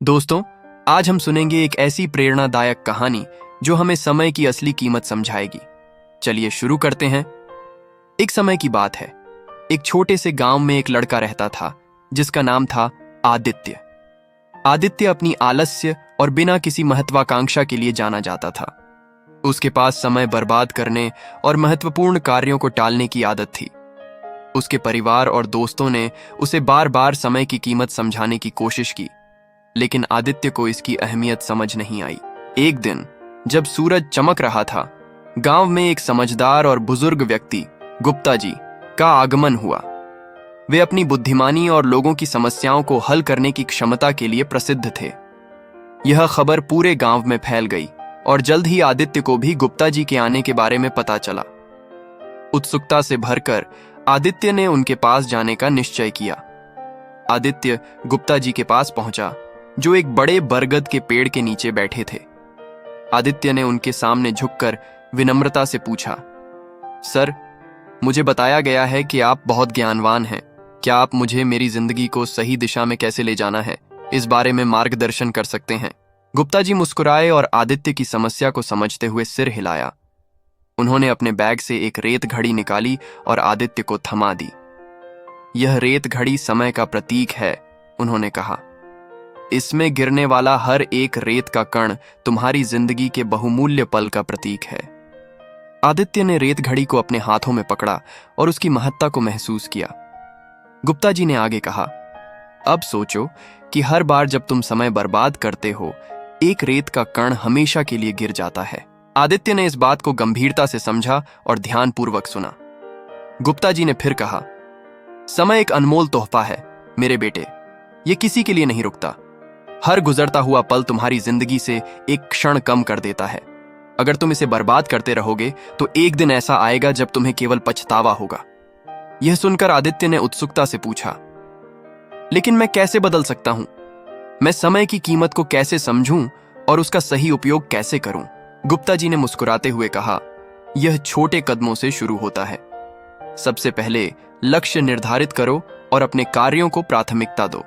दोस्तों, आज हम सुनेंगे एक ऐसी प्रेरणादायक कहानी जो हमें समय की असली कीमत समझाएगी। चलिए शुरू करते हैं। एक समय की बात है। एक छोटे से गांव में एक लड़का रहता था जिसका नाम था आदित्य। आदित्य अपनी आलस्य और बिना किसी महत्वाकांक्षा के लिए जाना जाता था। उसके पास समय बर्बाद करने और महत्वपूर्ण कार्यों को टालने की आदत थी। उसके परिवार और दोस्तों ने उसे बार बार समय की कीमत समझाने की कोशिश की, लेकिन आदित्य को इसकी अहमियत समझ नहीं आई। एक दिन जब सूरज चमक रहा था, गांव में एक समझदार और बुजुर्ग व्यक्ति गुप्ता जी का आगमन हुआ। वे अपनी बुद्धिमानी और लोगों की समस्याओं को हल करने की क्षमता के लिए प्रसिद्ध थे। यह खबर पूरे गांव में फैल गई और जल्द ही आदित्य को भी गुप्ता जी के आने के बारे में पता चला। उत्सुकता से भरकर आदित्य ने उनके पास जाने का निश्चय किया। आदित्य गुप्ता जी के पास पहुंचा, जो एक बड़े बरगद के पेड़ के नीचे बैठे थे। आदित्य ने उनके सामने झुककर विनम्रता से पूछा, सर, मुझे बताया गया है कि आप बहुत ज्ञानवान हैं। क्या आप मुझे मेरी जिंदगी को सही दिशा में कैसे ले जाना है, इस बारे में मार्गदर्शन कर सकते हैं? गुप्ता जी मुस्कुराए और आदित्य की समस्या को समझते हुए सिर हिलाया। उन्होंने अपने बैग से एक रेत घड़ी निकाली और आदित्य को थमा दी। यह रेत घड़ी समय का प्रतीक है, उन्होंने कहा। इसमें गिरने वाला हर एक रेत का कण तुम्हारी जिंदगी के बहुमूल्य पल का प्रतीक है। आदित्य ने रेत घड़ी को अपने हाथों में पकड़ा और उसकी महत्ता को महसूस किया। गुप्ता जी ने आगे कहा, अब सोचो कि हर बार जब तुम समय बर्बाद करते हो, एक रेत का कण हमेशा के लिए गिर जाता है। आदित्य ने इस बात को गंभीरता से समझा और ध्यानपूर्वक सुना। गुप्ता जी ने फिर कहा, समय एक अनमोल तोहफा है मेरे बेटे, यह किसी के लिए नहीं रुकता। हर गुजरता हुआ पल तुम्हारी जिंदगी से एक क्षण कम कर देता है। अगर तुम इसे बर्बाद करते रहोगे तो एक दिन ऐसा आएगा जब तुम्हें केवल पछतावा होगा। यह सुनकर आदित्य ने उत्सुकता से पूछा, लेकिन मैं कैसे बदल सकता हूं? मैं समय की कीमत को कैसे समझूं और उसका सही उपयोग कैसे करूं? गुप्ता जी ने मुस्कुराते हुए कहा, यह छोटे कदमों से शुरू होता है। सबसे पहले लक्ष्य निर्धारित करो और अपने कार्यों को प्राथमिकता दो।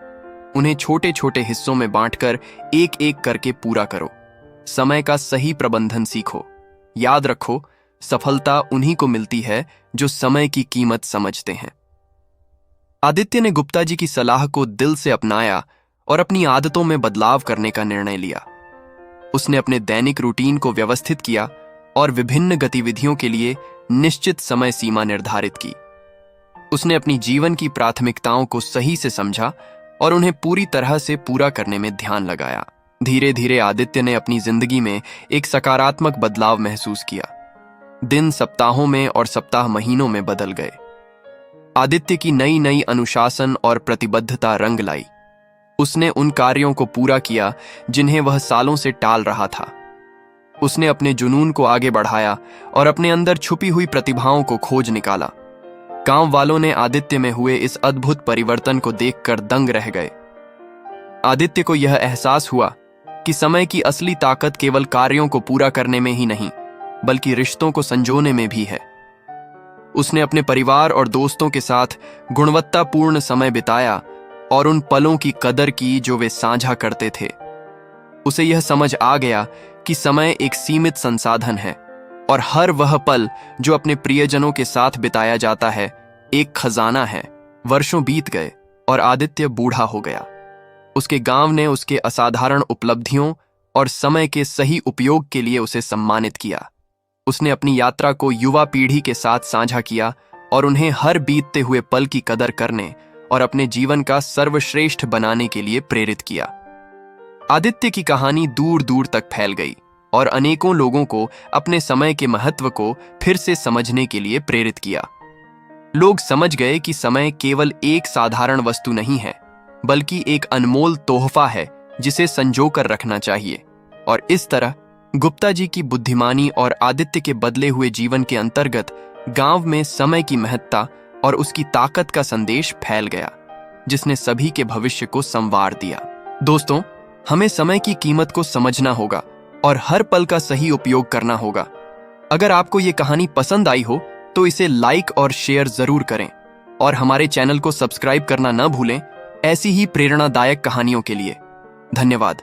उन्हें छोटे छोटे हिस्सों में बांटकर एक एक करके पूरा करो। समय का सही प्रबंधन सीखो। याद रखो, सफलता उन्हीं को मिलती है जो समय की कीमत समझते हैं। आदित्य ने गुप्ता जी की सलाह को दिल से अपनाया और अपनी आदतों में बदलाव करने का निर्णय लिया। उसने अपने दैनिक रूटीन को व्यवस्थित किया और विभिन्न गतिविधियों के लिए निश्चित समय सीमा निर्धारित की। उसने अपनी जीवन की प्राथमिकताओं को सही से समझा और उन्हें पूरी तरह से पूरा करने में ध्यान लगाया। धीरे धीरे आदित्य ने अपनी जिंदगी में एक सकारात्मक बदलाव महसूस किया। दिन सप्ताहों में और सप्ताह महीनों में बदल गए। आदित्य की नई नई अनुशासन और प्रतिबद्धता रंग लाई। उसने उन कार्यों को पूरा किया जिन्हें वह सालों से टाल रहा था। उसने अपने जुनून को आगे बढ़ाया और अपने अंदर छुपी हुई प्रतिभाओं को खोज निकाला। गांव वालों ने आदित्य में हुए इस अद्भुत परिवर्तन को देखकर दंग रह गए। आदित्य को यह एहसास हुआ कि समय की असली ताकत केवल कार्यों को पूरा करने में ही नहीं, बल्कि रिश्तों को संजोने में भी है। उसने अपने परिवार और दोस्तों के साथ गुणवत्तापूर्ण समय बिताया और उन पलों की कदर की जो वे साझा करते थे। उसे यह समझ आ गया कि समय एक सीमित संसाधन है और हर वह पल जो अपने प्रियजनों के साथ बिताया जाता है एक खजाना है। वर्षों बीत गए और आदित्य बूढ़ा हो गया। उसके गांव ने उसके असाधारण उपलब्धियों और समय के सही उपयोग के लिए उसे सम्मानित किया। उसने अपनी यात्रा को युवा पीढ़ी के साथ साझा किया और उन्हें हर बीतते हुए पल की कदर करने और अपने जीवन का सर्वश्रेष्ठ बनाने के लिए प्रेरित किया। आदित्य की कहानी दूर दूर तक फैल गई और अनेकों लोगों को अपने समय के महत्व को फिर से समझने के लिए प्रेरित किया। लोग समझ गए कि समय केवल एक साधारण वस्तु नहीं है, बल्कि एक अनमोल तोहफा है जिसे संजोकर रखना चाहिए। और इस तरह गुप्ता जी की बुद्धिमानी और आदित्य के बदले हुए जीवन के अंतर्गत गांव में समय की महत्ता और उसकी ताकत का संदेश फैल गया, जिसने सभी के भविष्य को संवार दिया। दोस्तों, हमें समय की कीमत को समझना होगा और हर पल का सही उपयोग करना होगा। अगर आपको ये कहानी पसंद आई हो तो इसे लाइक और शेयर जरूर करें। और हमारे चैनल को सब्सक्राइब करना न भूलें ऐसी ही प्रेरणादायक कहानियों के लिए। धन्यवाद।